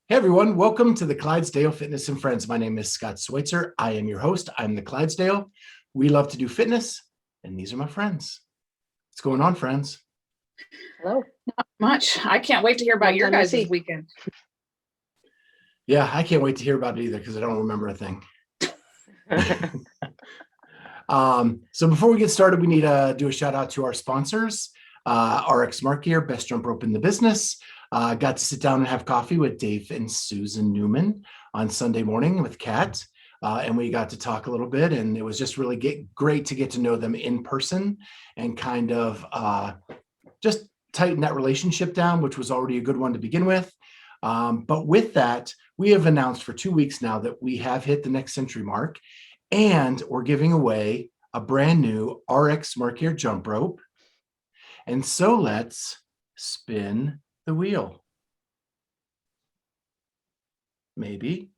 Hey everyone, welcome to the Clydesdale Fitness and Friends. My name is Scott Schweitzer. I am your host. I'm the Clydesdale. We love to do fitness, and these are my friends. What's going on, friends? Hello. Not much. I can't wait to hear about Long your time no guys' see. weekend. Yeah, I can't wait to hear about it either because I don't remember a thing. So before we get started, we need to do a shout out to our sponsors. RX Smart Gear, best jump rope in the business. Got to sit down and have coffee with Dave and Susan Newman on Sunday morning with Kat. And we got to talk a little bit, and it was just really great to get to know them in person and kind of just tighten that relationship down, which was already a good one to begin with. But with that, we have announced for 2 weeks now that we have hit the next century mark, and we're giving away a brand new RX Smart Gear jump rope. And so let's spin the wheel. Maybe.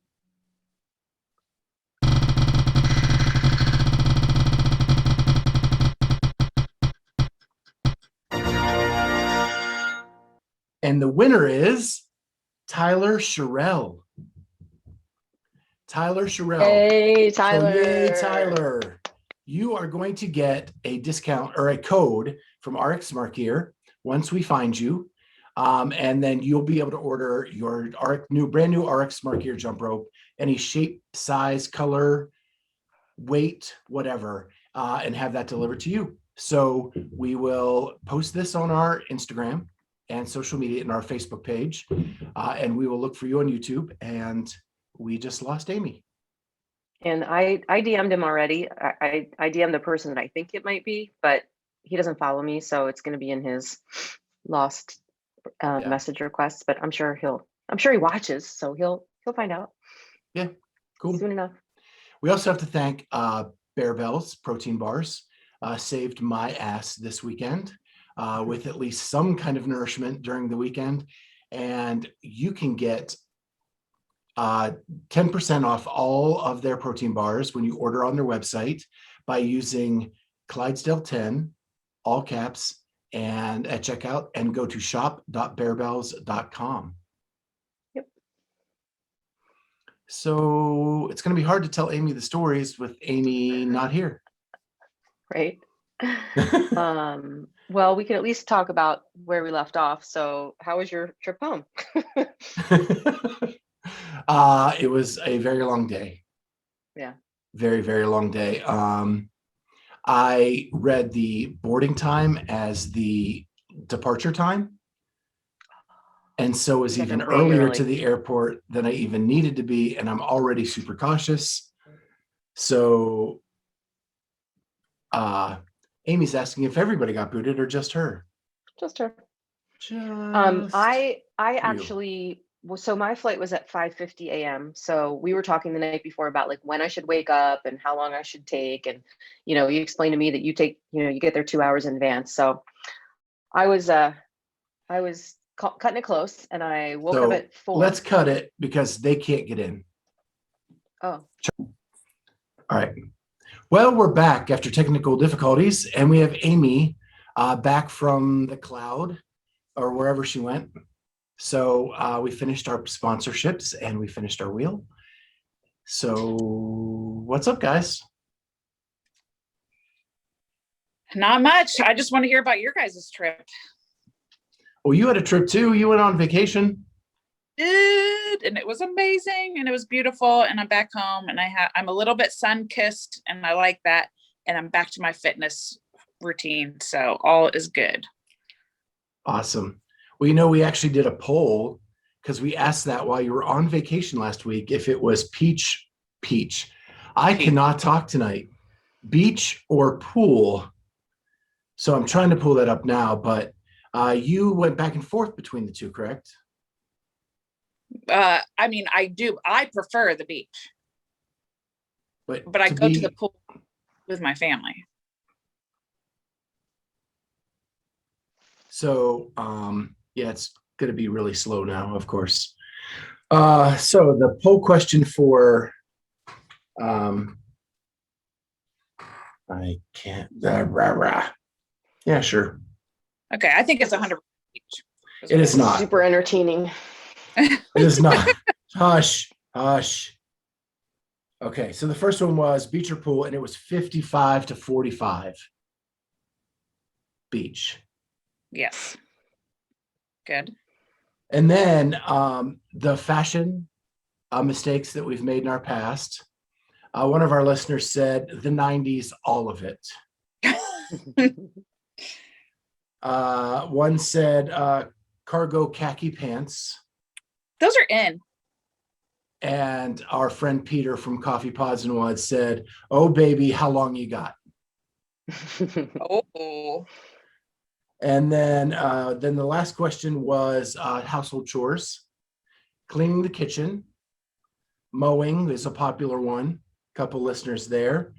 And the winner is Tyler Sherrill. Tyler Sherrill. Hey, Tyler. So yay, Tyler. You are going to get a discount or a code from RX Smart Gear once we find you. And then you'll be able to order your brand new RX Smart Gear jump rope, any shape, size, color, weight, whatever, and have that delivered to you. So we will post this on our Instagram and social media and our Facebook page, and we will look for you on YouTube. And we just lost Amy. And I DM'd him already. I DM'd the person that I think it might be, but he doesn't follow me, so it's going to be in his lost message requests. But I'm sure he watches, so he'll find out. Yeah, cool. Soon enough. We also have to thank Bear Bells protein bars. Saved my ass this weekend with at least some kind of nourishment during the weekend. And you can get 10% off all of their protein bars when you order on their website by using Clydesdale 10, all caps, and at checkout, and go to shop.bearbells.com. Yep. So it's going to be hard to tell Amy the stories with Amy not here. Right. Well, we can at least talk about where we left off. So how was your trip home? It was a very long day. Yeah. Very, very long day. I read the boarding time as the departure time. And so it was even earlier to the airport than I even needed to be. And I'm already super cautious. So Amy's asking if everybody got booted or just her. Just her. Just I actually, so my flight was at 5:50 a.m. So we were talking the night before about like when I should wake up and how long I should take. And, you explained to me that you get there 2 hours in advance. So I was cutting it close, and I woke up at 4. Let's cut it because they can't get in. Oh. All right. Well, we're back after technical difficulties, and we have Amy back from the cloud or wherever she went. So we finished our sponsorships and we finished our wheel. So what's up, guys? Not much. I just want to hear about your guys' trip. Well, you had a trip too. You went on vacation. And it was amazing and it was beautiful. And I'm back home and I'm a little bit sun-kissed and I like that. And I'm back to my fitness routine. So all is good. Awesome. Well, we actually did a poll because we asked that while you were on vacation last week, if it was peach. I cannot talk tonight. Beach or pool. So I'm trying to pull that up now, but you went back and forth between the two, correct? I do. I prefer the beach. But I go to the pool with my family. So, it's going to be really slow now, of course. So the poll question for, I can't, yeah, sure. Okay, I think it's 100%. It is not. Super entertaining. It is not. Hush, hush. Okay, so the first one was beach or pool, and it was 55 to 45. Beach. Yes. Good. And then the fashion mistakes that we've made in our past. One of our listeners said the 90s, all of it. One said cargo khaki pants. Those are in. And our friend Peter from Coffee Pods and Wads said, "Oh baby, how long you got?" Oh. And then the last question was household chores, cleaning the kitchen, mowing is a popular one. A couple listeners there.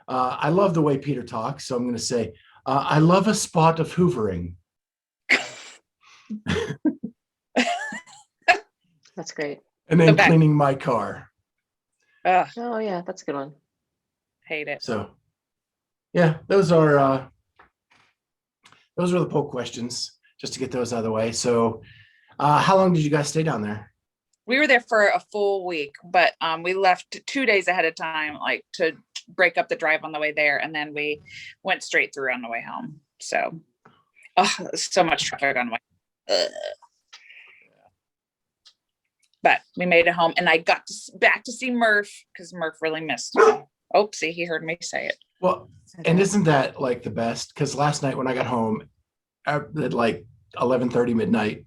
I love the way Peter talks, so I'm going to say, I love a spot of hoovering. That's great. And then Okay. cleaning my car. Ugh, Oh yeah, that's a good one. hate it. So, yeah, those are the poll questions, just to get those out of the way. So, how long did you guys stay down there? We were there for a full week, but we left 2 days ahead of time, like to break up the drive on the way there, and then we went straight through on the way home. So, so much traffic on the way. Ugh. But we made it home, and I got back to see Murph because Murph really missed me. Oh, see, he heard me say it. Well, and isn't that like the best? Because last night when I got home at like 11:30 midnight,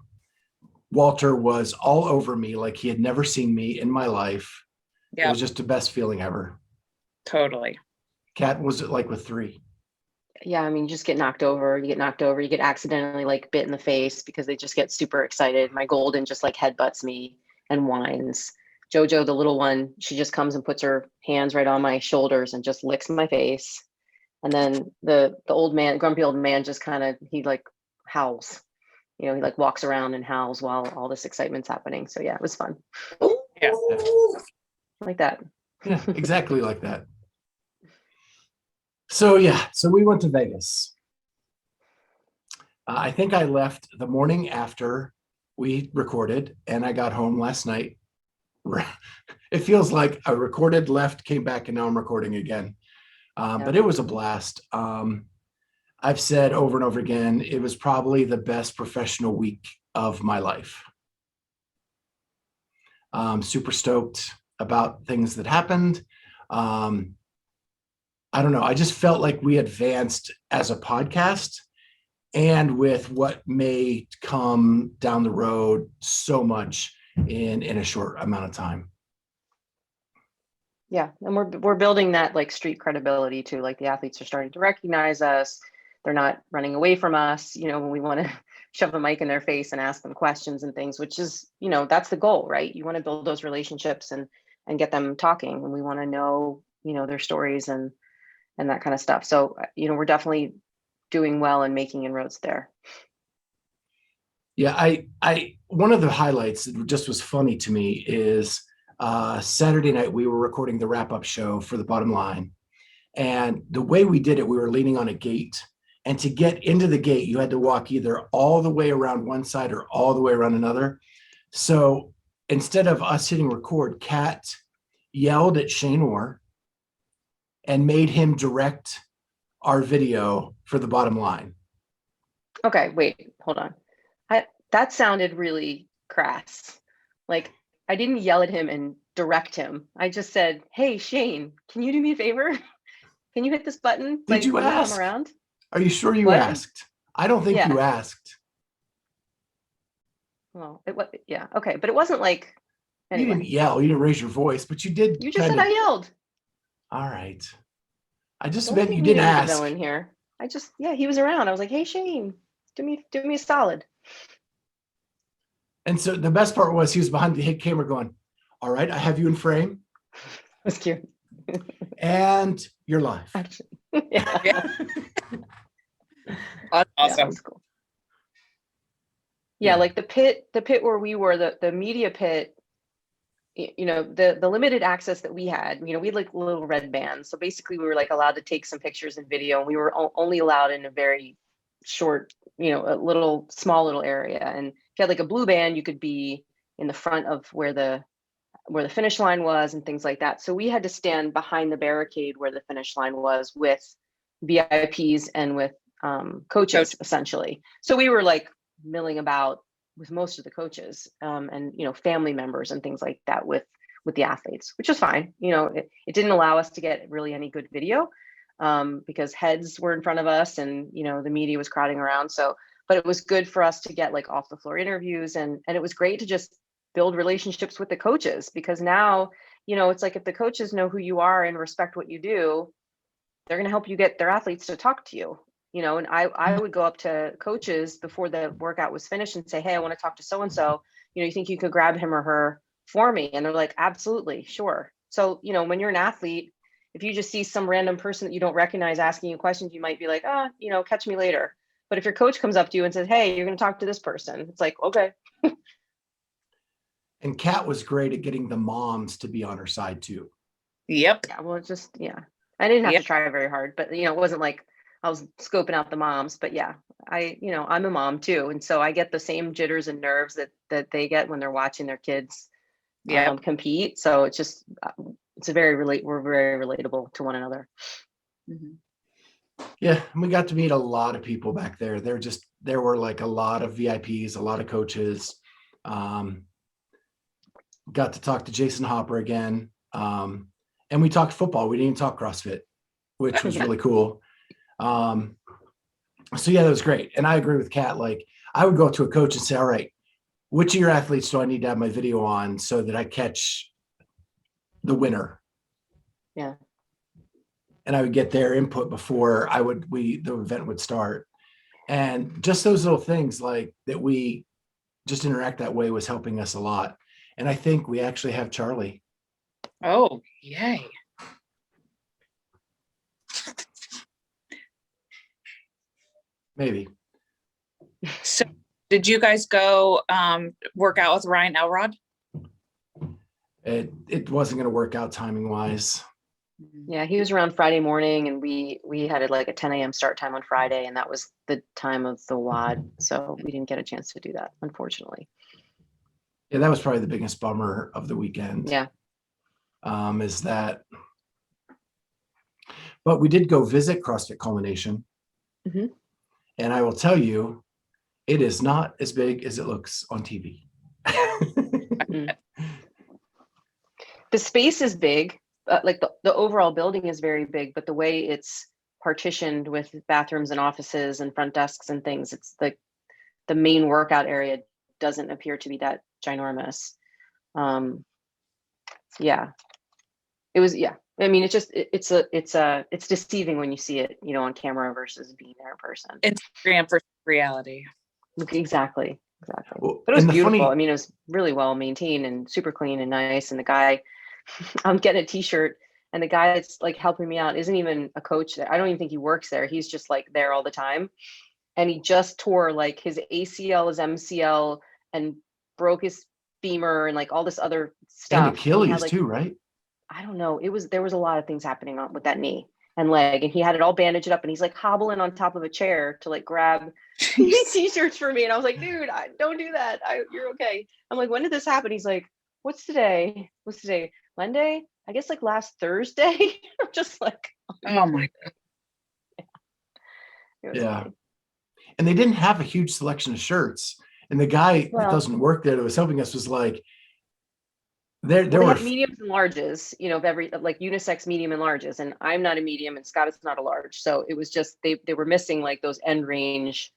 Walter was all over me like he had never seen me in my life. It Yeah, was just the best feeling ever. totally. Kat, was it like with 3? Yeah, I mean, you just get knocked over. You get accidentally like bit in the face because they just get super excited. My golden just like headbutts me and whines. Jojo, the little one, she just comes and puts her hands right on my shoulders and just licks my face. And then the old man, grumpy old man, just kind of, he like howls. He like walks around and howls while all this excitement's happening. So yeah, it was fun. Yeah. Like that. Yeah, exactly like that. So yeah, so we went to Vegas. I think I left the morning after we recorded, and I got home last night. It feels like I recorded, left, came back, and now I'm recording again. But it was a blast. I've said over and over again, it was probably the best professional week of my life. Super stoked about things that happened. I don't know. I just felt like we advanced as a podcast, and with what may come down the road so much in a short amount of time. Yeah, and we're building that like street credibility too. Like the athletes are starting to recognize us. They're not running away from us. When we want to shove a mic in their face and ask them questions and things, which is, that's the goal, right? You want to build those relationships and get them talking, and we want to know, their stories and that kind of stuff. So, we're definitely doing well and making inroads there. Yeah, I one of the highlights that just was funny to me is Saturday night we were recording the wrap-up show for the Bottom Line, and the way we did it, we were leaning on a gate, and to get into the gate you had to walk either all the way around one side or all the way around another. So instead of us hitting record, Kat yelled at Shane Orr and made him direct our video for the Bottom Line. Okay, wait, hold on. That sounded really crass. Like, I didn't yell at him and direct him. I just said, "Hey, Shane, can you do me a favor? Can you hit this button? Did you when ask? come around?" Are you sure you What? asked? I don't think you asked. Well, it was, yeah, okay, but it wasn't like, You anyway. didn't yell, you didn't raise your voice, but you did. You just said I yelled. All right. I just Don't meant make you me didn't the ask. villain here. He was around. I was like, "Hey, Shane, do me a solid." And so the best part was he was behind the camera going, "All right, I have you in frame That's cute. and you're live." Actually, yeah. Yeah. That's Yeah, that awesome. was cool. Yeah, like the pit where we were, the media pit, the limited access that we had, we had like little red bands. So basically we were like allowed to take some pictures and video, and we were only allowed in a very short, a small little area. And if you had like a blue band, you could be, in the front of where the finish line was and things like that. So we had to stand behind the barricade where the finish line was with VIPs and with coaches essentially. So we were like milling about with most of the coaches and family members and things like that with the athletes, which was fine. It didn't allow us to get really any good video because heads were in front of us and the media was crowding around. So but it was good for us to get like off the floor interviews and it was great to just build relationships with the coaches, because now it's like if the coaches know who you are and respect what you do, they're going to help you get their athletes to talk to you. And I would go up to coaches before the workout was finished and say, hey, I want to talk to so and so, you think you could grab him or her for me? And they're like, absolutely, sure. So when you're an athlete, if you just see some random person that you don't recognize asking you questions, you might be like, catch me later. But if your coach comes up to you and says, hey, you're going to talk to this person, it's like, okay. And Kat was great at getting the moms to be on her side too. Yep. Yeah, well, I didn't have to try very hard, but it wasn't like I was scoping out the moms. But yeah, I'm a mom too, and so I get the same jitters and nerves that they get when they're watching their kids compete. So it's just we're very relatable to one another. Mm-hmm. Yeah, and we got to meet a lot of people back there. There were like a lot of VIPs, a lot of coaches. Got to talk to Jason Hopper again. And we talked football. We didn't even talk CrossFit, which was really cool. So yeah, that was great. And I agree with Kat. Like I would go up to a coach and say, all right, which of your athletes do I need to have my video on so that I catch the winner? Yeah. And I would get their input before the event would start. And just those little things like that, we just interact that way was helping us a lot. And I think we actually have Charlie. Oh, yay. Maybe. So did you guys go work out with Ryan Elrod? It wasn't going to work out timing wise. Yeah, he was around Friday morning, and we had like a 10 a.m. start time on Friday, and that was the time of the WOD. So we didn't get a chance to do that, unfortunately. Yeah, that was probably the biggest bummer of the weekend. Yeah. Is that, but we did go visit CrossFit Culmination. Mm-hmm. And I will tell you, it is not as big as it looks on TV. The space is big, like the overall building is very big, but the way it's partitioned with bathrooms and offices and front desks and things, it's like the main workout area doesn't appear to be that ginormous. It was, I mean, it's deceiving when you see it, on camera versus being there in person. Instagram versus reality. Exactly. Well, but it was beautiful. I mean, it was really well maintained and super clean and nice. And the guy, I'm getting a t-shirt, and the guy that's like helping me out isn't even a coach there. I don't even think he works there. He's just like there all the time. And he just tore like his ACL, his MCL, and broke his femur and like all this other stuff. And Achilles too, right? I don't know. There was a lot of things happening with that knee and leg, and he had it all bandaged up, and he's like hobbling on top of a chair to like grab these t-shirts for me. And I was like, dude, don't do that. You're okay. I'm like, when did this happen? He's like, what's today? Monday? I guess like last Thursday. I'm just like, oh my God. Yeah. And they didn't have a huge selection of shirts. And the guy that doesn't work there that was helping us was like, there were mediums and larges, of every, like unisex medium and larges. And I'm not a medium and Scott is not a large. So it was just, they were missing like those end range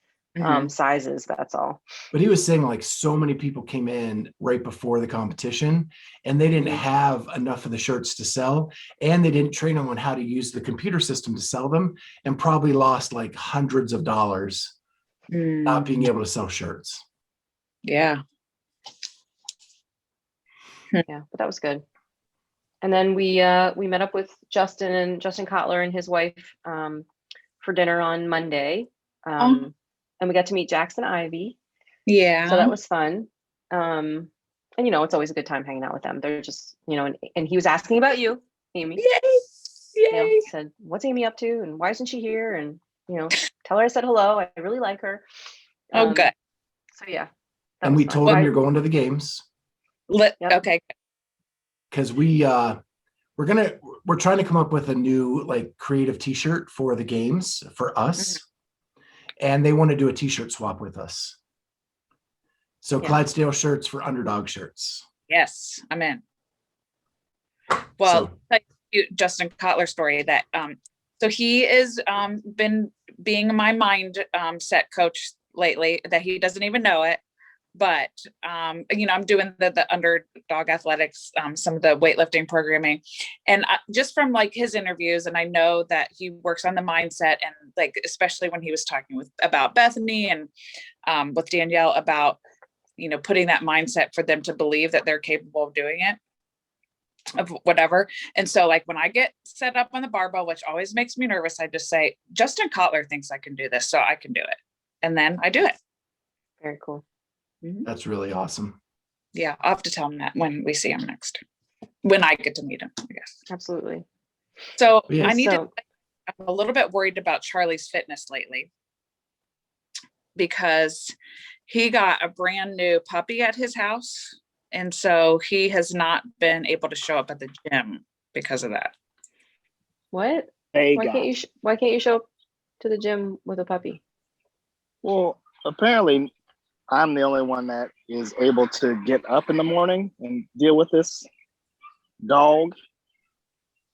sizes. That's all. But he was saying like so many people came in right before the competition and they didn't have enough of the shirts to sell. And they didn't train them on how to use the computer system to sell them, and probably lost like hundreds of dollars not being able to sell shirts. Yeah. Yeah, but that was good. And then we met up with Justin Kotler and his wife for dinner on Monday. And we got to meet Jackson Ivy. Yeah. So that was fun. And it's always a good time hanging out with them. They're just, and he was asking about you, Amy. Yay. Said, what's Amy up to? And why isn't she here? And, tell her I said hello. I really like her. Oh, good. So yeah. And we told him you're going to the games. Yep. Okay. because we're trying to come up with a new like creative t-shirt for the games for us, and they want to do a t-shirt swap with us. So Yeah. Clydesdale shirts for Underdog shirts. Yes, I'm in. Well, So- like Justin Kotler story that so he is been being my mind set coach lately, that he doesn't even know it. But I'm doing the Underdog athletics, some of the weightlifting programming, and just from like his interviews, and I know that he works on the mindset, and like especially when he was talking about Bethany and with Danielle about putting that mindset for them to believe that they're capable of doing it, of whatever. And so like when I get set up on the barbell, which always makes me nervous, I just say, Justin Kotler thinks I can do this, so I can do it. And then I do it. Very cool. That's really awesome. Yeah, I'll have to tell him that when we see him next. When I get to meet him, I guess. Absolutely. So Yeah. I'm a little bit worried about Charlie's fitness lately, because he got a brand new puppy at his house. And so he has not been able to show up at the gym because of that. What? Hey, Why can't you? Why can't you show up to the gym with a puppy? Well, apparently, I'm the only one that is able to get up in the morning and deal with this dog.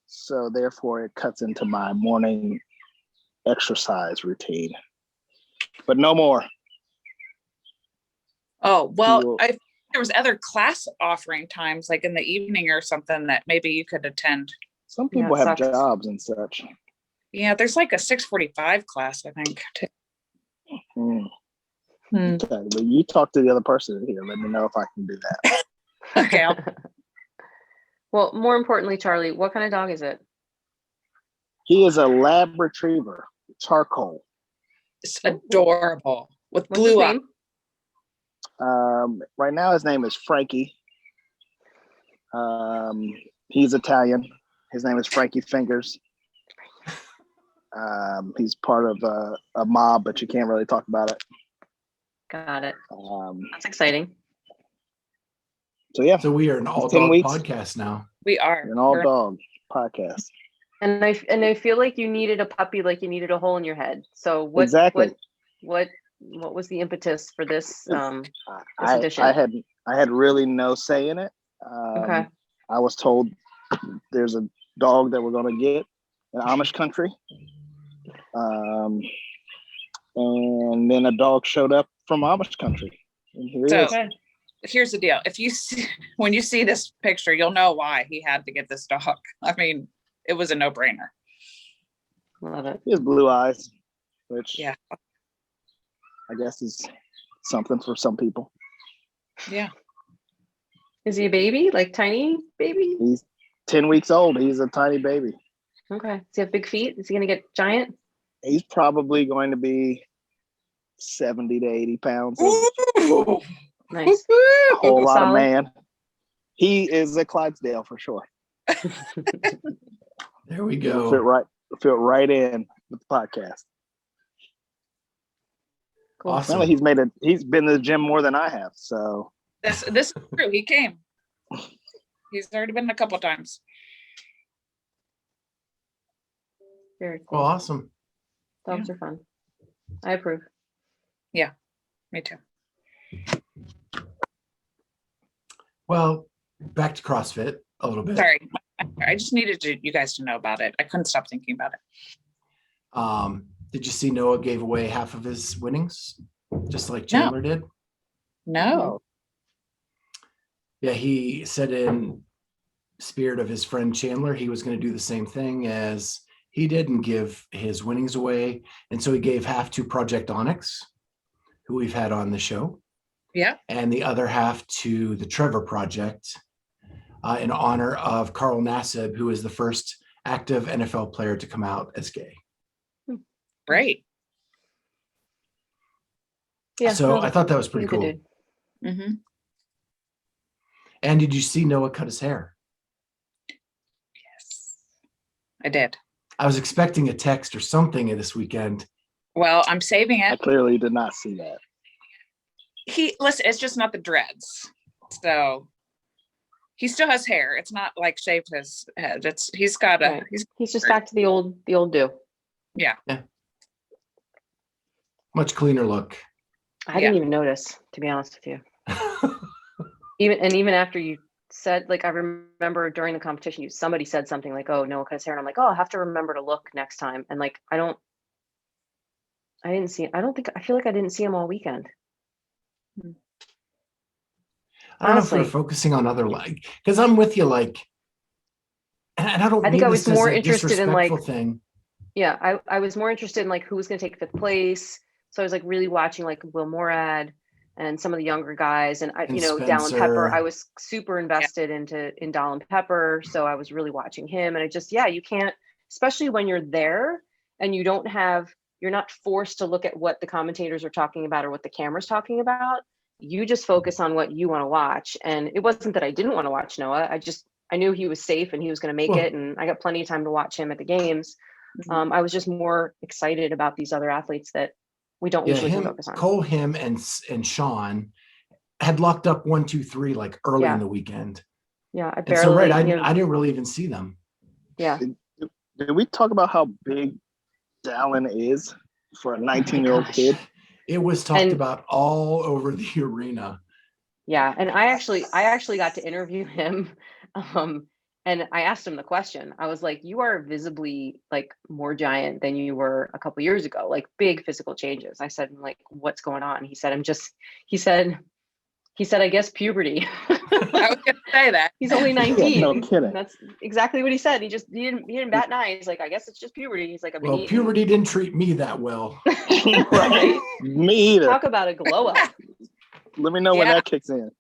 So therefore, it cuts into my morning exercise routine. But no more. Oh, well, Cool. there was other class offering times, like in the evening or something, that maybe you could attend. Some Yeah, people it have sucks. jobs and such. Yeah, there's like a 6:45 class, I think. Too. Okay, but you talk to the other person here. Let me know if I can do that. Okay, Well, more importantly, Charlie, what kind of dog is it? He is a Lab Retriever, charcoal. it's adorable with What's his blue eyes. name? Right now, his name is Frankie. He's Italian. His name is Frankie Fingers. He's part of a mob, but you can't really talk about it. Got it. So That's exciting. yeah, So we are an all 10 dog weeks. podcast now. We are. an all dog podcast. And I feel like you needed a puppy, like you needed a hole in your head. So what? Exactly. What was the impetus for this? I edition. I had really no say in it. Okay. I was told there's a dog that we're gonna get in Amish country. And then a dog showed up from Amish country. And here he So is. here's the deal. If you see, when you see this picture, you'll know why he had to get this dog. I mean, it was a no-brainer. Love it. He has blue eyes, which Yeah. I guess is something for some people. Yeah. Is he a baby? Like tiny baby? He's 10 weeks old. He's a tiny baby. Okay. Does he have big feet? Is he gonna get giant? He's probably going to be 70 to 80 pounds. Ooh. Nice. A whole lot of Solid. man. He is a Clydesdale for sure. There we He'll go. fit right in with the podcast. Cool. Awesome. Apparently he's been to the gym more than I have. So This is true. He came. He's already been a couple times. Very cool. Well, awesome. Dogs are fun. I approve. Me too. Well, back to CrossFit a little bit. Sorry. I just needed you guys to know about it. I couldn't stop thinking about it. Did you see Noah gave away half of his winnings, just like Chandler did? No. Yeah, he said in spirit of his friend Chandler, he was going to do the same thing as he did and give his winnings away. And so he gave half to Project Onyx, who we've had on the show, Yeah. and the other half to the Trevor Project in honor of Carl Nassib, who is the first active NFL player to come out as gay. Great. Yeah. So no, I thought that was pretty he's a good cool. dude. Mm-hmm. And did you see Noah cut his hair? Yes. I did. I was expecting a text or something this weekend. Well, I'm saving I it. clearly did not see that. Listen, it's just not the dreads. So he still has hair. It's not like shaved his head. He's got a Right. He's just back to the old do. yeah. Much cleaner look. I didn't even notice, to be honest with you. Even after you said, like, I remember during the competition, somebody said something like, "Oh, Noah cut his hair," and I'm like, "Oh, I'll have to remember to look next time." And like, I feel like I didn't see him all weekend. I don't know if we're Honestly. focusing on other because I'm with you, like, and I don't I think mean I this was as more a interested in, like, disrespectful thing. yeah, I was more interested in like who was going to take 5th place. So I was like really watching like Will Morad and some of the younger guys, and And Dallin Pepper. Spencer. I was super invested in Dallin Pepper, so I was really watching him. And you can't, especially when you're there and you're not forced to look at what the commentators are talking about or what the camera's talking about. You just focus on what you want to watch. And it wasn't that I didn't want to watch Noah. I knew he was safe and he was going to make it, and I got plenty of time to watch him at the games. I was just more excited about these other athletes that we don't usually focus on. Cole, him, and Sean had locked up 1, 2, 3 like early in the weekend. Yeah, I didn't really even see them. Yeah. Did we talk about how big Dallin is for a 19-year-old kid? It was talked about all over the arena. Yeah, and I actually got to interview him. And I asked him the question. I was like, "You are visibly like more giant than you were a couple years ago, like big physical changes." I said, "Like, what's going on?" He said, I guess puberty. I was gonna say that. He's only 19. No kidding. That's exactly what he said. He didn't bat an eye. He's like, "I guess it's just puberty." He's like, Well, puberty didn't treat me that well. Right? Me either. Talk about a glow up. Let me know when that kicks in.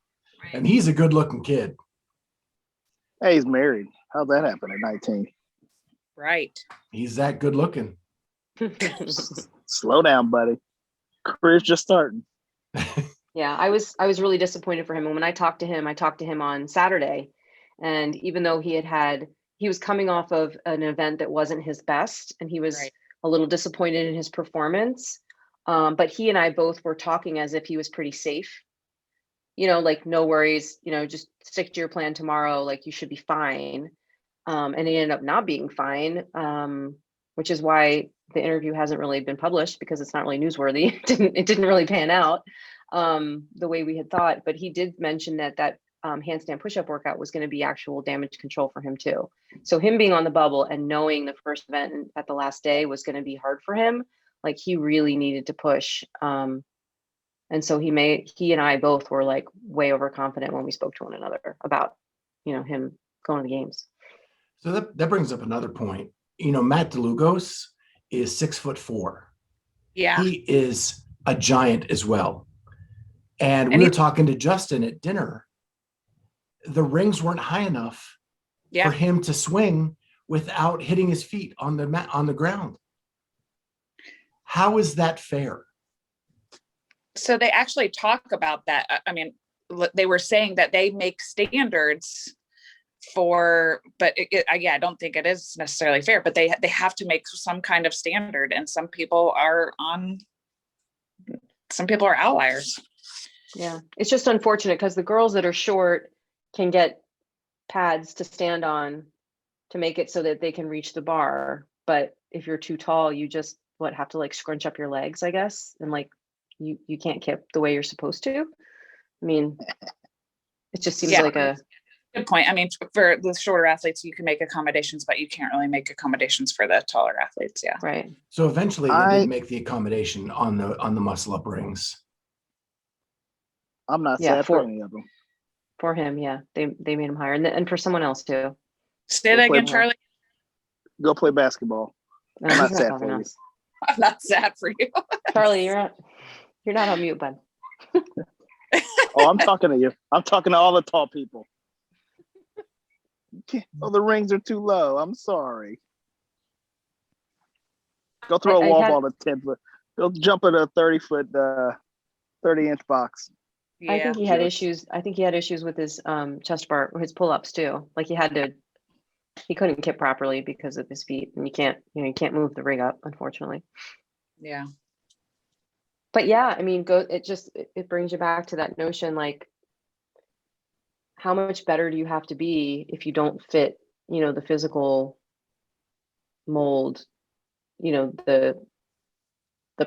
And he's a good looking kid. Hey, he's married. How'd that happen at 19? Right. He's that good looking. Slow down, buddy. Career's just starting. Yeah, I was really disappointed for him. And when I talked to him on Saturday, and even though he was coming off of an event that wasn't his best, and he was a little disappointed in his performance. But he and I both were talking as if he was pretty safe. Like, no worries, just stick to your plan tomorrow. Like, you should be fine. And he ended up not being fine, which is why the interview hasn't really been published, because it's not really newsworthy. It didn't really pan out the way we had thought. But he did mention that handstand push-up workout was going to be actual damage control for him too. So him being on the bubble and knowing the first event at the last day was going to be hard for him, like, he really needed to push. And so he and I both were like way overconfident when we spoke to one another about, him going to the games. So that brings up another point. Matt DeLugos is 6'4". Yeah. He is a giant as well. And we were talking to Justin at dinner. The rings weren't high enough for him to swing without hitting his feet on the ground. How is that fair? So they actually talk about that. I mean, they were saying that they make standards but I don't think it is necessarily fair, but they have to make some kind of standard, and some people are outliers. Yeah, it's just unfortunate because the girls that are short can get pads to stand on to make it so that they can reach the bar. But if you're too tall, you just have to like scrunch up your legs, I guess, and like you can't kip the way you're supposed to. I mean, it just seems like a good point. I mean, for the shorter athletes, you can make accommodations, but you can't really make accommodations for the taller athletes. Yeah. Right. So eventually they did make the accommodation on the muscle up rings. I'm not sad for any of them. For him, yeah. They made him higher. And for someone else too. Say that again, Charlie. Go play basketball. I'm not sad for you. I'm not sad for you. Charlie, you're not on mute, bud. Oh, I'm talking to you. I'm talking to all the tall people. Oh, the rings are too low. I'm sorry. Go throw a wall ball at 10 foot. Go jump at a 30-foot, 30-inch box. Yeah. I think he had issues. I think he had issues with his chest bar, his pull-ups too. Like he couldn't kip properly because of his feet, and you can't move the rig up, unfortunately. Yeah. But yeah, I mean, it brings you back to that notion, like, how much better do you have to be if you don't fit, the physical mold, the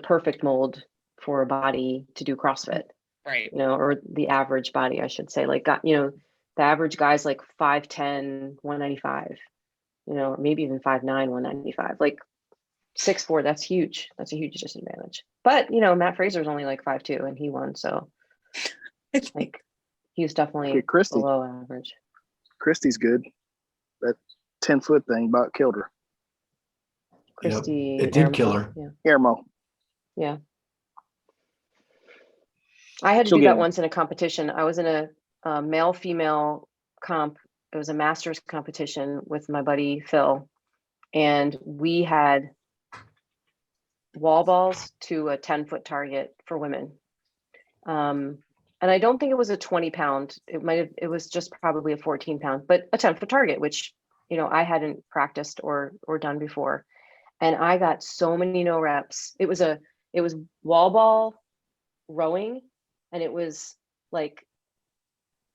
perfect mold for a body to do CrossFit, Right. or the average body, I should say. Like, the average guy's like 5'10", 195, or maybe even 5'9", 195. Like 6'4", that's huge. That's a huge disadvantage. But, Matt Fraser's only like 5'2", and he won. So like he was definitely Christy. below average. Christy's good. That 10-foot thing about killed her. Christy. It did kill her. Yeah. Airmo. Yeah. I had to She'll do get that him. once in a competition. I was in a male-female comp. It was a master's competition with my buddy Phil, and we had wall balls to a 10-foot target for women. And I don't think it was a 20-pound. It was just probably a 14-pound, but a 10-foot target, which, I hadn't practiced or done before. And I got so many no reps. It was wall ball rowing, and it was like,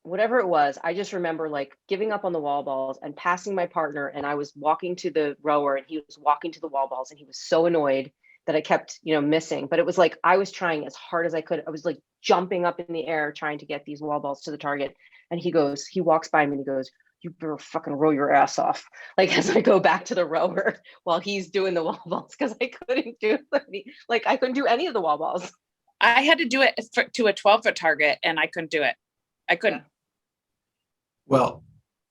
whatever it was, I just remember like giving up on the wall balls and passing my partner, and I was walking to the rower and he was walking to the wall balls, and he was so annoyed that I kept, missing. But it was like I was trying as hard as I could. I was like jumping up in the air trying to get these wall balls to the target. And he walks by me and he goes, "You better fucking roll your ass off." Like, as I go back to the rower while he's doing the wall balls, because I couldn't do any of the wall balls. I had to do it to a 12-foot target, and I couldn't do it. I couldn't. Well,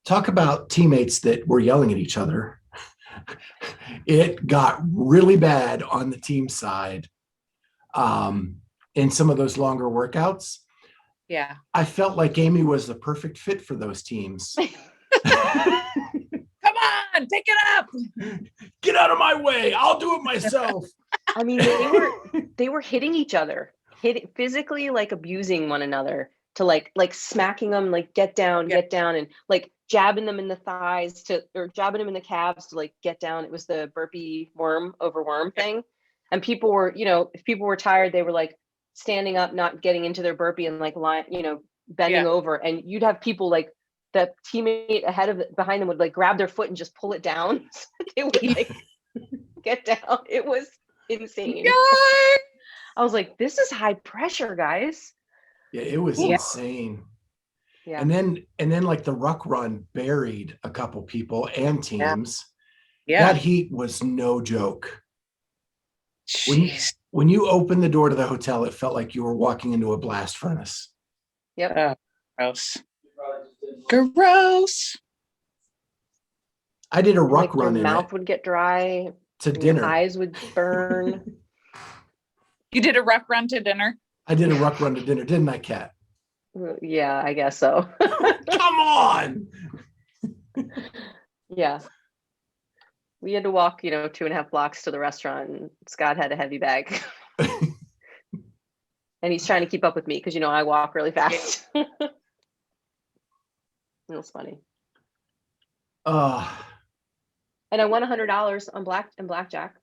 talk about teammates that were yelling at each other. It got really bad on the team side in some of those longer workouts. Yeah. I felt like Amy was the perfect fit for those teams. Come on, pick it up. Get out of my way. I'll do it myself. I mean, they were hitting each other, physically, like abusing one another, to like smacking them, like get down, and like jabbing them in the thighs or jabbing them in the calves to like get down. It was the burpee worm over worm thing. And people were, if people were tired, they were like standing up, not getting into their burpee, and like bending over. And you'd have people like the teammate behind them would like grab their foot and just pull it down. So they would like get down. It was insane. Yay! I was like, this is high pressure, guys. Yeah, it was insane. Yeah. And then like the ruck run buried a couple people and teams. Yeah. That heat was no joke. Jeez. When you opened the door to the hotel, it felt like you were walking into a blast furnace. Yep. Gross. Gross. I did a ruck Like run your in mouth it would get dry. to Your dinner. eyes would burn. You did a ruck run to dinner? I did a ruck run to dinner, didn't I, Kat? Yeah, I guess so. Come on. Yeah. We had to walk, 2.5 blocks to the restaurant, and Scott had a heavy bag. And he's trying to keep up with me because, I walk really fast. It was funny. And I won $100 on blackjack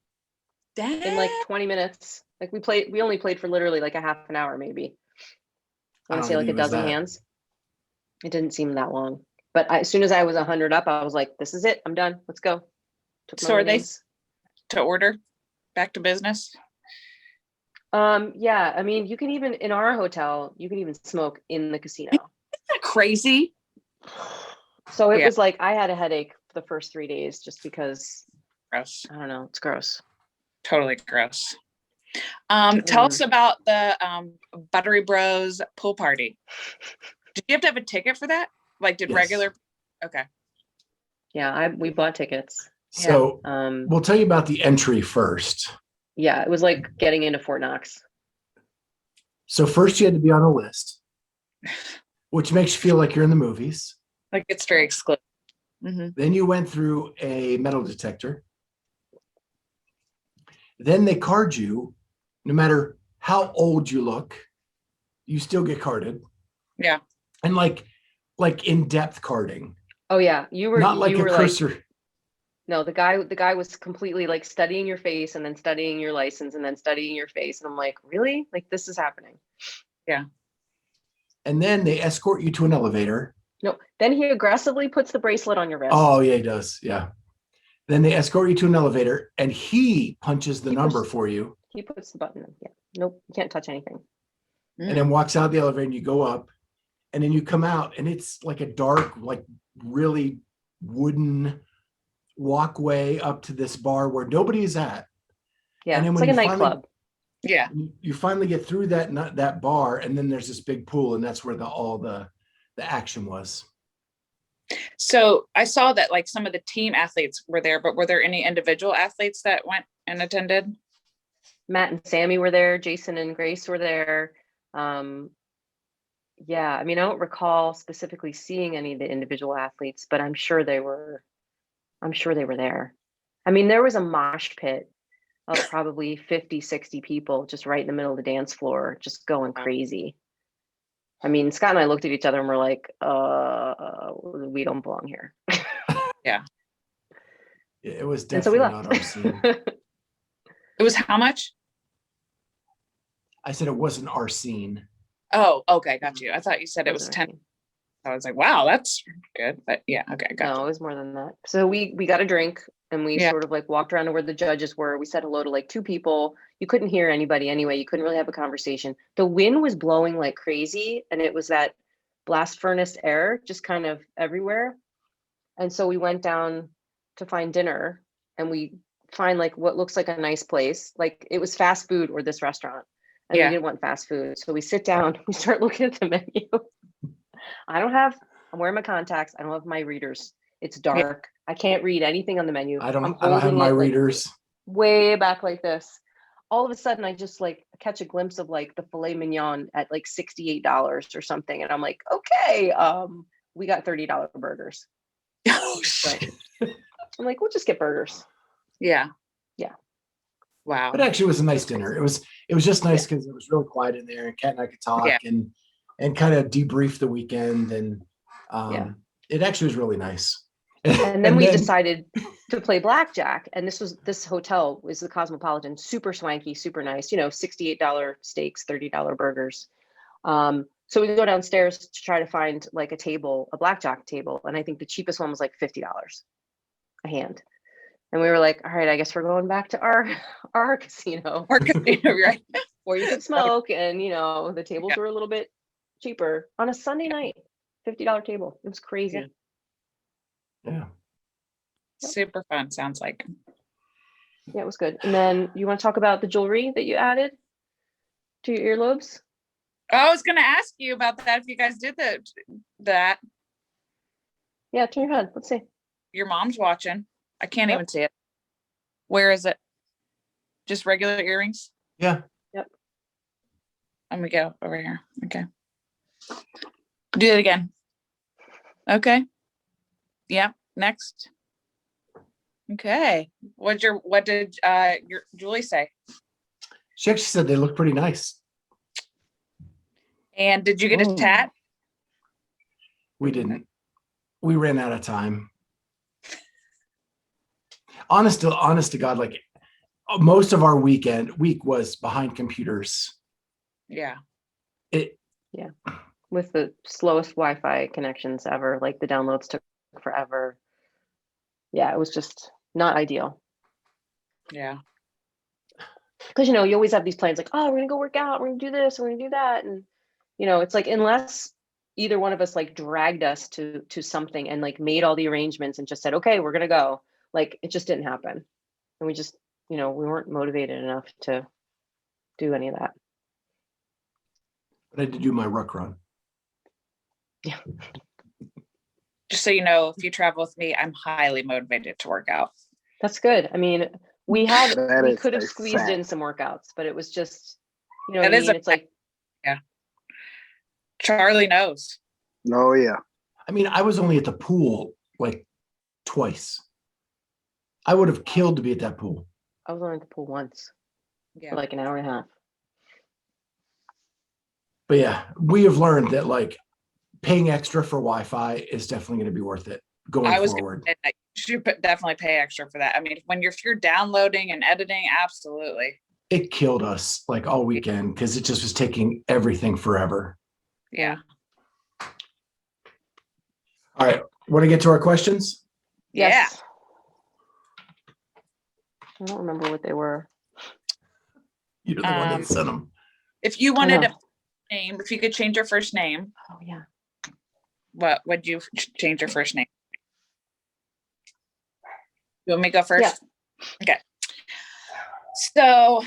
in like 20 minutes. Like we only played for literally like a half an hour, maybe. I want to say like a dozen hands. It didn't seem that long. But as soon as I was 100 up, I was like, this is it. I'm done. Let's go. So are they to order back to business? Yeah. I mean, you can even, in our hotel, you can even smoke in the casino. Isn't that crazy? So it was like, I had a headache for the first 3 days just because, Gross. I don't know. It's gross. Totally gross. Tell us about the Buttery Bros pool party. Did you have to have a ticket for that? Like, Yes. regular? Okay. Yeah, we bought tickets. So we'll tell you about the entry first. Yeah, it was like getting into Fort Knox. So first you had to be on a list, which makes you feel like you're in the movies. Like, it's very exclusive. Mm-hmm. Then you went through a metal detector. Then they card you. No matter how old you look, you still get carded. Yeah. And like in-depth carding. Oh yeah, you were Not like you a were cursor. Like, no, the guy was completely like studying your face and then studying your license and then studying your face, and I'm like, really? Like, this is happening? Yeah. And then they escort you to an elevator. No, then he aggressively puts the bracelet on your wrist. Oh yeah, he does. Yeah. Then they escort you to an elevator and he punches the number for you. He puts the button in. Yeah. Nope. You can't touch anything. And then walks out the elevator and you go up and then you come out and it's like a dark, like really wooden walkway up to this bar where nobody is at. Yeah. And then It's when like a you finally- nightclub. Yeah. You finally get through that bar and then there's this big pool and that's where all the action was. So I saw that like some of the team athletes were there, but were there any individual athletes that went and attended? Matt and Sammy were there. Jason and Grace were there. Yeah, I mean, I don't recall specifically seeing any of the individual athletes, but I'm sure they were there. I mean, there was a mosh pit of probably 50, 60 people just right in the middle of the dance floor, just going crazy. I mean, Scott and I looked at each other and we're like, we don't belong here. Yeah. It was And so we definitely left. not our scene. It was how much? I said it wasn't our scene. Oh, okay, got you. I thought you said it was Wasn't 10. our scene. I was like, wow, that's good. But yeah, okay, got No, it was more than that. So we got a drink and we Yeah. sort of like walked around to where the judges were. We said hello to like 2 people. You couldn't hear anybody anyway. You couldn't really have a conversation. The wind was blowing like crazy and it was that blast furnace air just kind of everywhere. And so we went down to find dinner and we find like what looks like a nice place. Like it was fast food or this restaurant. And Yeah. we didn't want fast food. So we sit down, we start looking at the menu. I'm wearing my contacts. I don't have my readers. It's dark. I can't read anything on the menu. I don't I'm have holding my it, like, readers. way back like this. All of a sudden I just like catch a glimpse of like the filet mignon at like $68 or something. And I'm like, okay, we got $30 burgers. Oh, So shit. I'm like, we'll just get burgers. Yeah. Yeah. Wow. But actually it was a nice dinner. It was just nice because it was really quiet in there and Kat and I could talk Yeah. and kind of debrief the weekend and Yeah. it actually was really nice. And then we decided to play blackjack. And this hotel was the Cosmopolitan, super swanky, super nice, $68 steaks, $30 burgers. So we go downstairs to try to find like a blackjack table. And I think the cheapest one was like $50 a hand. And we were like, all right, I guess we're going back to our casino. Or casino, right? Where you could smoke and, the tables were a little bit cheaper on a Sunday night, $50 table. It was crazy. Yeah. Super fun, sounds like. Yeah, it was good. And then you want to talk about the jewelry that you added to your earlobes? I was gonna ask you about that if you guys did that. Yeah, turn your head. Let's see. Your mom's watching. I can't Yep. even see it. Where is it? Just regular earrings? Yeah. Let me go over here. Okay. Do it again. Okay. Yeah. Next. Okay. What did your Julie say? She actually said they look pretty nice. And did you get a Oh. tat? We didn't. We ran out of time. Honest to God, like most of our week was behind computers. Yeah. With the slowest Wi-Fi connections ever, like the downloads took forever. Yeah, it was just not ideal. Yeah. Because you always have these plans like, oh, we're gonna go work out, we're gonna do this, we're gonna do that. And it's like unless either one of us like dragged us to something and like made all the arrangements and just said, okay, we're gonna go, like it just didn't happen. And we just, we weren't motivated enough to do any of that. But I did do my ruck run. Yeah. Just so you know, if you travel with me, I'm highly motivated to work out. That's good. I mean, we That is could have a squeezed in fact. some workouts, but it was just, That what I is mean? a It's like, Charlie knows. Oh yeah. I mean, I was only at the pool like twice. I would have killed to be at that pool. I was only at the pool once Yeah. for like an hour and a half. But yeah, we have learned that like paying extra for Wi-Fi is definitely going to be worth it going I was forward. gonna say that you should definitely pay extra for that. I mean, if you're downloading and editing, absolutely. It killed us like all weekend because it just was taking everything forever. Yeah. All right. Want to get to our questions? Yes. I don't remember what they were. You're the one that sent them. If you wanted know. a name, if you could change your first name, Oh yeah. what would you change your first name? You want me to go first? Yeah. Okay. So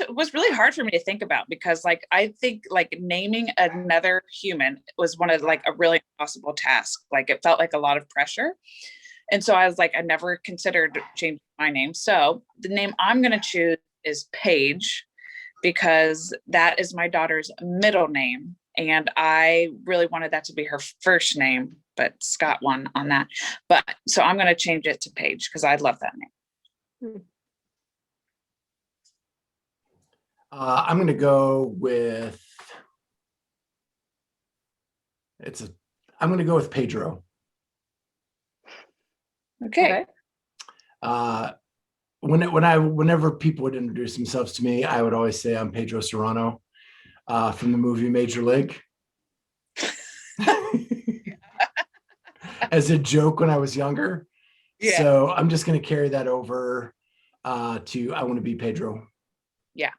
was really hard for me to think about because I think naming another human was one of a really impossible task. It felt like a lot of pressure. And so I was I never considered changing my name. So the name I'm going to choose is Paige because that is my daughter's middle name. And I really wanted that to be her first name, but Scott won on that. But so I'm going to change it to Paige because I love that name. I'm going to go with I'm going to go with Pedro. Okay. Whenever people would introduce themselves to me, I would always say I'm Pedro Serrano from the movie Major League. As a joke when I was younger. Yeah. So I'm just going to carry that over to I want to be Pedro. Yeah.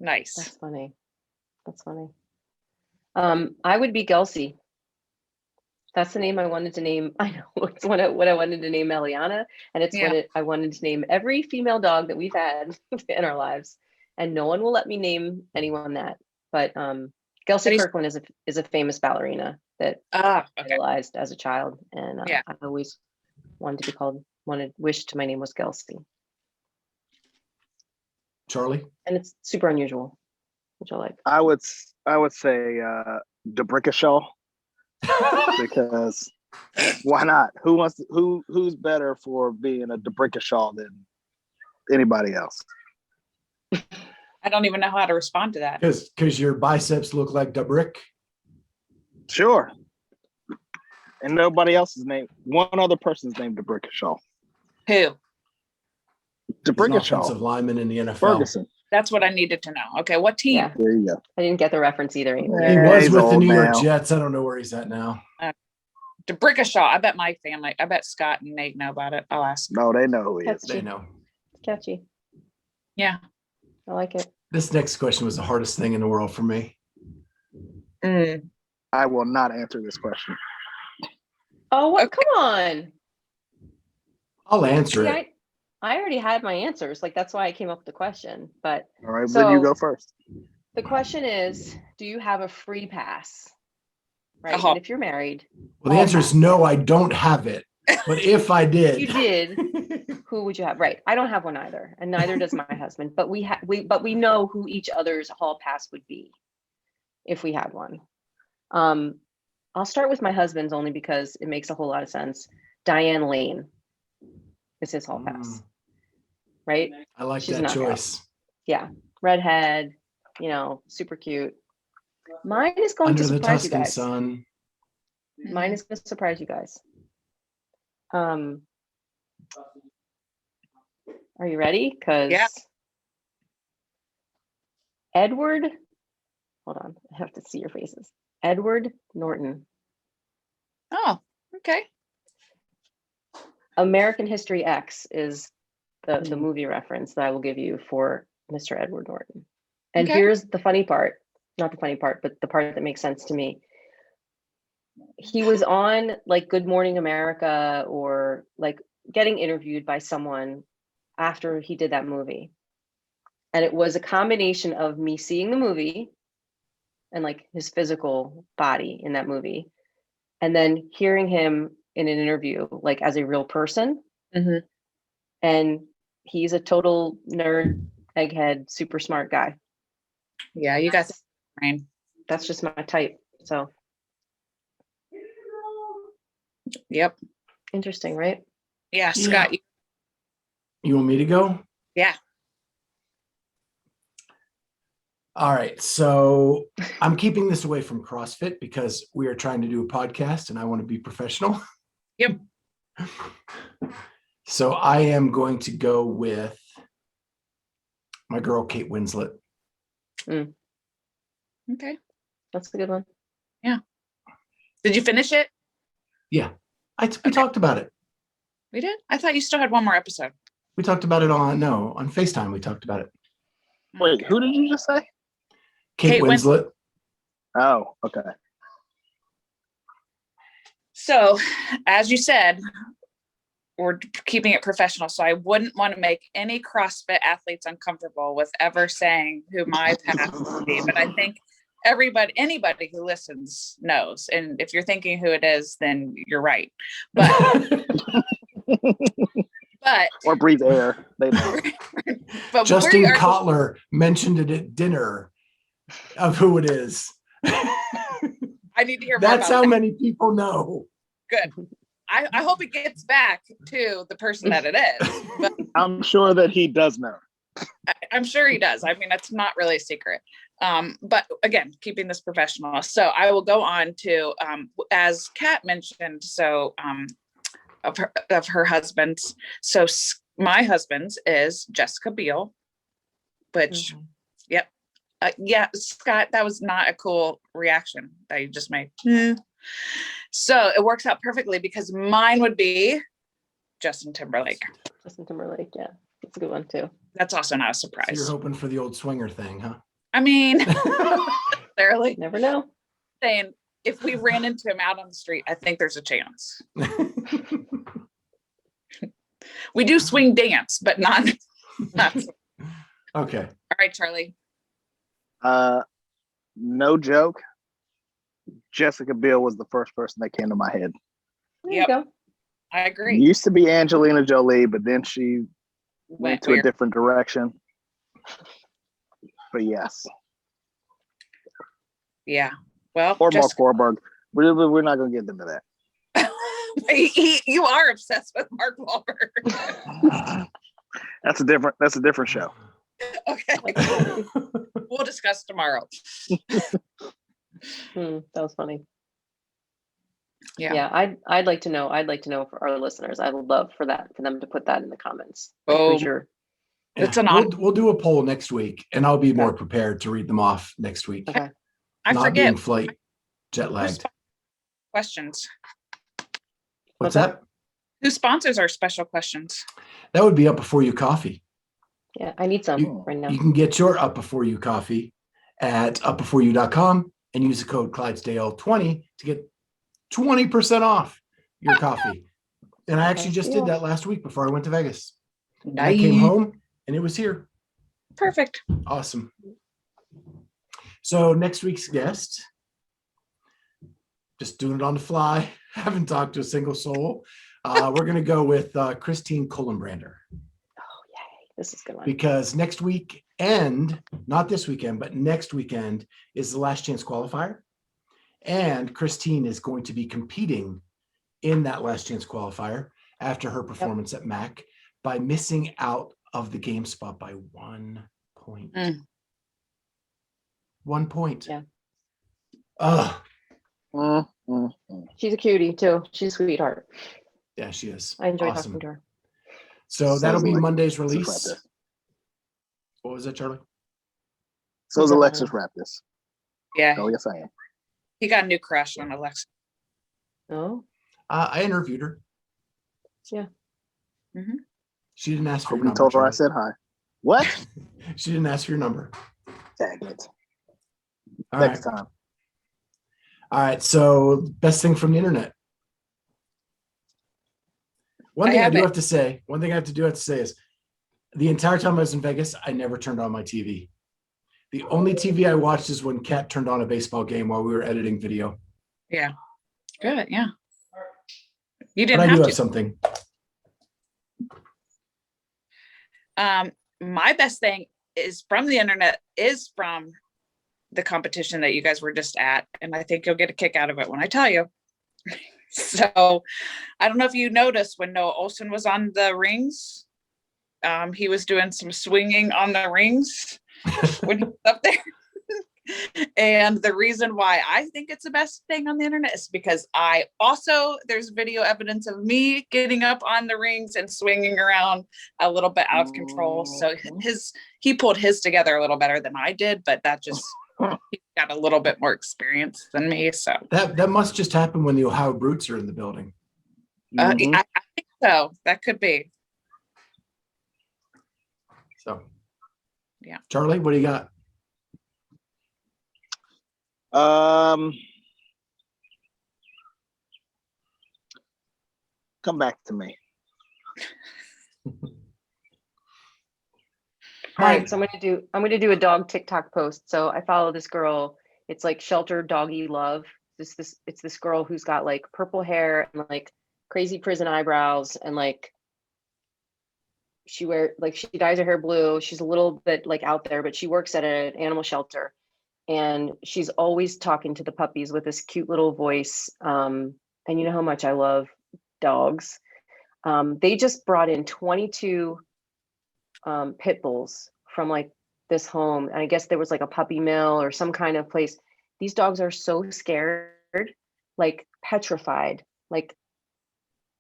Nice. That's funny. That's funny. I would be Gelsey. That's the name I wanted to name. I know it's what I wanted to name Eliana, and it's what I wanted to name every female dog that we've had in our lives. And no one will let me name anyone that. But Gelsey Kirkland is a famous ballerina that I idolized as a child, and I always wanted to be wished my name was Gelsey. Charlie? And it's super unusual, which I like. I would say DeBrickashaw. Because why not? Who's better for being a DeBrickashaw than anybody else? I don't even know how to respond to that. Because your biceps look like DeBrick. Sure. And nobody else's name. One other person's named DeBrickashaw. Who? DeBrickashaw. Offensive lineman in the NFL. Ferguson. That's what I needed to know. Okay, what team? Yeah. There you go. I didn't get the reference either. He was He's with the old New York now. Jets. I don't know where he's at now. DeBrickashaw. I bet Scott and Nate know about it. I'll ask. No, they know who he is. They know. Catchy. Yeah. I like it. This next question was the hardest thing in the world for me. I will not answer this question. Oh, what? Okay. Come on. I'll answer it. I already had my answers. That's why I came up with the question. But all right, then you go first. The question is, do you have a free pass? Right. And if you're married. Well, the answer is no, I don't have it. But if I did. You did. Who would you have? Right. I don't have one either. And neither does my husband. But we know who each other's hall pass would be if we had one. I'll start with my husband's only because it makes a whole lot of sense. Diane Lane is his hall pass. Right? I like that choice. Yeah. Redhead, super cute. Mine is going to surprise you guys. Sun. Mine is going to surprise you guys. Are you ready? Because Edward, hold on, I have to see your faces. Edward Norton. Oh, okay. American History X is the movie reference that I will give you for Mr. Edward Norton. And here's the funny part, not the funny part, but the part that makes sense to me. He was on Good Morning America or getting interviewed by someone after he did that movie. And it was a combination of me seeing the movie and his physical body in that movie, and then hearing him in an interview, as a real person. Mm-hmm. And he's a total nerd, egghead, super smart guy. Yeah, you got brain. That's just my type. So. Yep. Interesting, right? Yeah, Scott. You want me to go? Yeah. All right. So I'm keeping this away from CrossFit because we are trying to do a podcast and I want to be professional. Yep. So I am going to go with my girl, Kate Winslet. Okay. That's a good one. Yeah. Did you finish it? Yeah, we talked about it. We did? I thought you still had one more episode. We talked about it on FaceTime. We talked about it. Wait, who did you just say? Kate Winslet. Oh, okay. So, as you said, we're keeping it professional. So I wouldn't want to make any CrossFit athletes uncomfortable with ever saying who my path would be. But I think anybody who listens knows. And if you're thinking who it is, then you're right. But Or breathe air. They know. but Justin Kotler mentioned it at dinner of who it is. I need to hear more That's about how that. many people know. Good. I hope it gets back to the person that it is. But I'm sure that he does know. I'm sure he does. I mean, it's not really a secret. But again, keeping this professional. So I will go on to, as Kat mentioned, so of her husband's. So my husband's is Jessica Biel, which, yep. Yeah, Scott, that was not a cool reaction that you just made. So it works out perfectly because mine would be Justin Timberlake. Justin Timberlake, yeah. That's a good one too. That's also not a So surprise. you're hoping for the old swinger thing, huh? I mean, necessarily Never know. saying if we ran into him out on the street, I think there's a chance. We do swing dance, but not. Okay. All right, Charlie. No joke. Jessica Biel was the first person that came to my head. There Yep. you go. I agree. Used to be Angelina Jolie, but then she went to a weird. different direction. But yes. Yeah. Well, Or Mark Wahlberg. We're not going to get into that. you are obsessed with Mark Wahlberg. That's a different show. Okay. We'll discuss tomorrow. That was funny. Yeah. Yeah, I'd like to know. I'd like to know for our listeners. I would love for them to put that in the comments. Oh, Who's your it's Yeah, an honor. we'll do a poll next week, and I'll be more prepared to read them off next week. okay? I Not forget being flight jet lagged. questions. What's that? Who sponsors our special questions? That would be Up Before You Coffee. Yeah, I need some right now. You can get your Up Before You coffee at upbeforeyou.com and use the code Clydesdale20 to get 20% off your coffee. And I actually just did that last week before I went to Vegas. And I came home and it was here. Perfect. Awesome. So next week's guest, just doing it on the fly, haven't talked to a single soul. We're going to go with Christine Kohlenbrander. Oh, yay. This is a good one. Because next week, and not this weekend, but next weekend is the last chance qualifier. And Christine is going to be competing in that last chance qualifier after her performance at MAC by missing out of the game spot by 1 point. 1 point. Yeah. She's a cutie too. She's a sweetheart. Yeah, she is. I enjoy Awesome. talking to her. So that'll be Alexis Monday's wrap release. this. What was that, Charlie? So is Alexis wrap this. Yeah. Oh, yes, I am. He got a new crush on Alexa. Oh, I interviewed her. yeah. She didn't ask for your We number. told her I Charlie. said hi. What? She didn't ask for your number. Dang it. All Next right. time. All right. So best thing from the internet. One thing I have to say is the entire time I was in Vegas, I never turned on my TV. The only TV I watched is when Kat turned on a baseball game while we were editing video. Yeah. Good. Yeah. You But didn't I do have have to. something. My best thing is from the internet, is from the competition that you guys were just at. And I think you'll get a kick out of it when I tell you. So I don't know if you noticed when Noah Olsen was on the rings, he was doing some swinging on the rings when he was up there. And the reason why I think it's the best thing on the internet is because there's video evidence of me getting up on the rings and swinging around a little bit out of control. So he pulled his together a little better than I did, but that just He's got a little bit more experience than me, so That must just happen when the Ohio Brutes are in the building. Mhm. I think so. That could be. So, Yeah. Charlie, what do you got? Come back to me. All right, so I'm gonna do a dog TikTok post. So I follow this girl. It's like Shelter Doggy Love. It's this girl who's got like purple hair and like crazy prison eyebrows, and like she dyes her hair blue. She's a little bit like out there, but she works at an animal shelter, and she's always talking to the puppies with this cute little voice. And you know how much I love dogs. They just brought in 22 pit bulls from like this home, and I guess there was like a puppy mill or some kind of place. These dogs are so scared, like petrified, like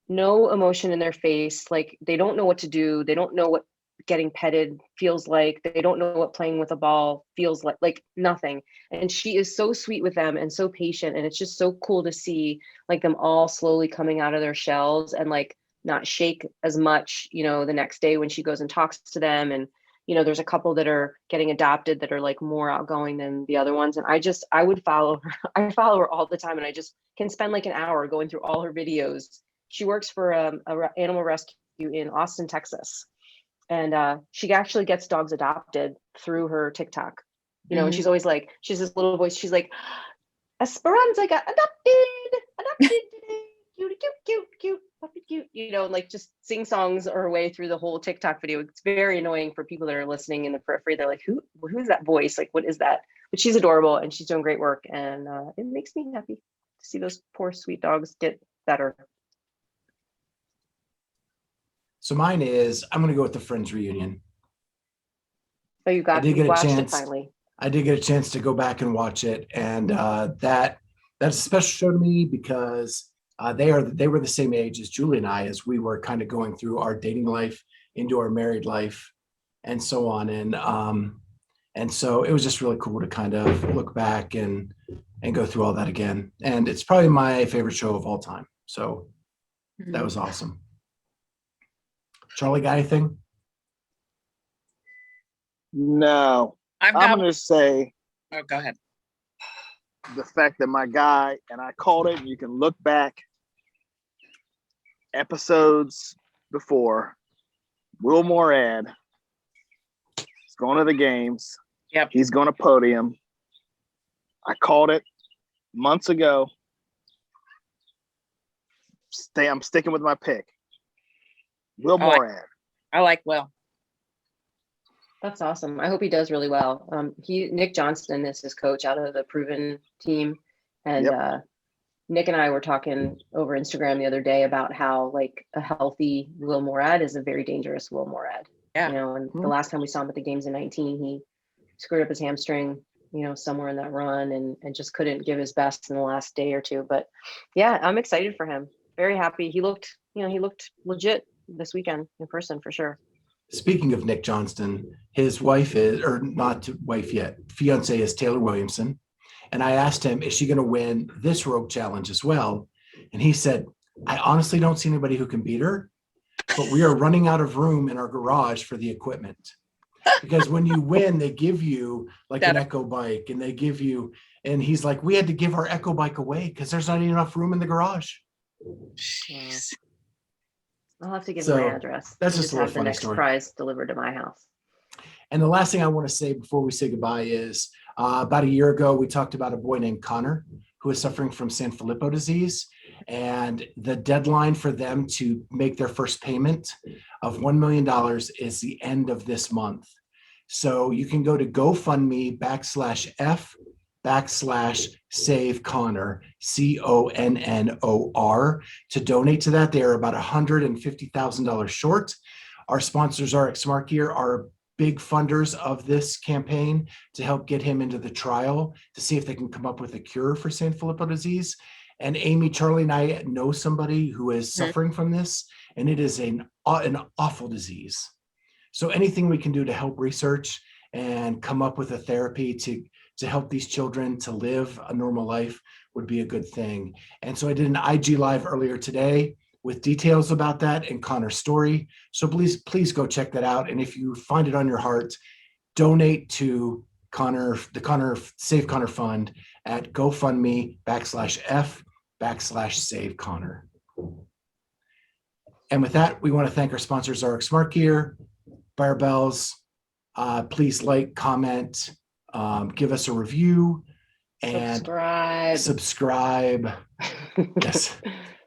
no emotion in their face, like they don't know what to do, they don't know what getting petted feels like, they don't know what playing with a ball feels like nothing. And she is so sweet with them and so patient, and it's just so cool to see like them all slowly coming out of their shells and like not shake as much, the next day when she goes and talks to them. And there's a couple that are getting adopted that are like more outgoing than the other ones, and I would follow her. I follow her all the time, and I just can spend like an hour going through all her videos. She works for a animal rescue in Austin, Texas, and she actually gets dogs adopted through her TikTok. And she's always like, she's this little voice. She's like, Esperanza got adopted today. Cute, puppy cute. And like just sing songs her way through the whole TikTok video. It's very annoying for people that are listening in the periphery. They're like, who's that voice? Like, what is that? But she's adorable and she's doing great work, and it makes me happy to see those poor sweet dogs get better. So mine is, I'm going to go with the Friends reunion. Oh, you watched it finally. I did get a chance to go back and watch it, and that's a special show to me because they were the same age as Julie and I, as we were kind of going through our dating life into our married life and so on. And so it was just really cool to kind of look back and go through all that again. And it's probably my favorite show of all time. So that was awesome. Charlie, got anything? No. I'm going to say, oh, go ahead. The fact that my guy, and I called it, and you can look back episodes before, Will Morad is going to the games. Yep. He's going to podium. I called it months ago. I'm sticking with my pick. Will Morad. I like Will. That's awesome. I hope he does really well. Nick Johnston is his coach out of the Proven team. And Nick and I were talking over Instagram the other day about how like a healthy Will Morad is a very dangerous Will Morad. Yeah. And the last time we saw him at the games in 19, he screwed up his hamstring, somewhere in that run, and just couldn't give his best in the last day or two. But yeah, I'm excited for him. Very happy. He looked legit this weekend in person for sure. Speaking of Nick Johnston, his wife is, or not wife yet, fiance is Taylor Williamson. And I asked him, is she going to win this rope challenge as well? And he said, I honestly don't see anybody who can beat her, but we are running out of room in our garage for the equipment. Because when you win, they give you like an Echo bike, and they give you, and he's like, we had to give our Echo bike away because there's not enough room in the garage. Jeez. I'll have to give my address. That's just a little have the funny next story. prize delivered to my house. And the last thing I want to say before we say goodbye is about a year ago, we talked about a boy named Connor who is suffering from Sanfilippo disease. And the deadline for them to make their first payment of $1 million is the end of this month. So you can go to GoFundMe /F/Save Connor, CONNOR, to donate to that. They are about $150,000 short. Our sponsors are Smart Gear, are big funders of this campaign to help get him into the trial to see if they can come up with a cure for Sanfilippo disease. And Amy, Charlie, and I know somebody who is suffering from this, and it is an awful disease. So anything we can do to help research and come up with a therapy to to help these children to live a normal life would be a good thing. And so I did an IG live earlier today with details about that and Connor's story. So please go check that out. And if you find it on your heart, donate to the Connor Save Connor Fund at GoFundMe/F/Save Connor. And with that, we want to thank our sponsors, RX Smart Gear, Barbells. Please like, comment, give us a review, and subscribe. Yes.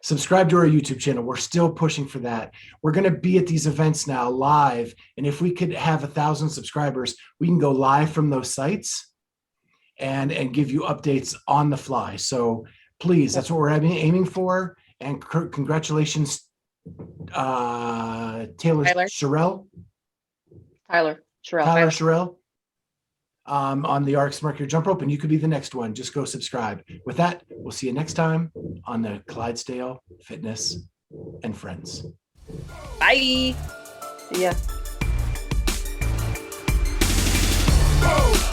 Subscribe to our YouTube channel. We're still pushing for that. We're going to be at these events now live. And if we could have 1,000 subscribers, we can go live from those sites and give you updates on the fly. So please, that's what we're aiming for. And congratulations, Tyler Sherrill. Tyler Sherrill. On the RX Smart Gear jump rope, and you could be the next one. Just go subscribe. With that, we'll see you next time on the Clydesdale Fitness and Friends. Bye. See ya. Whoa.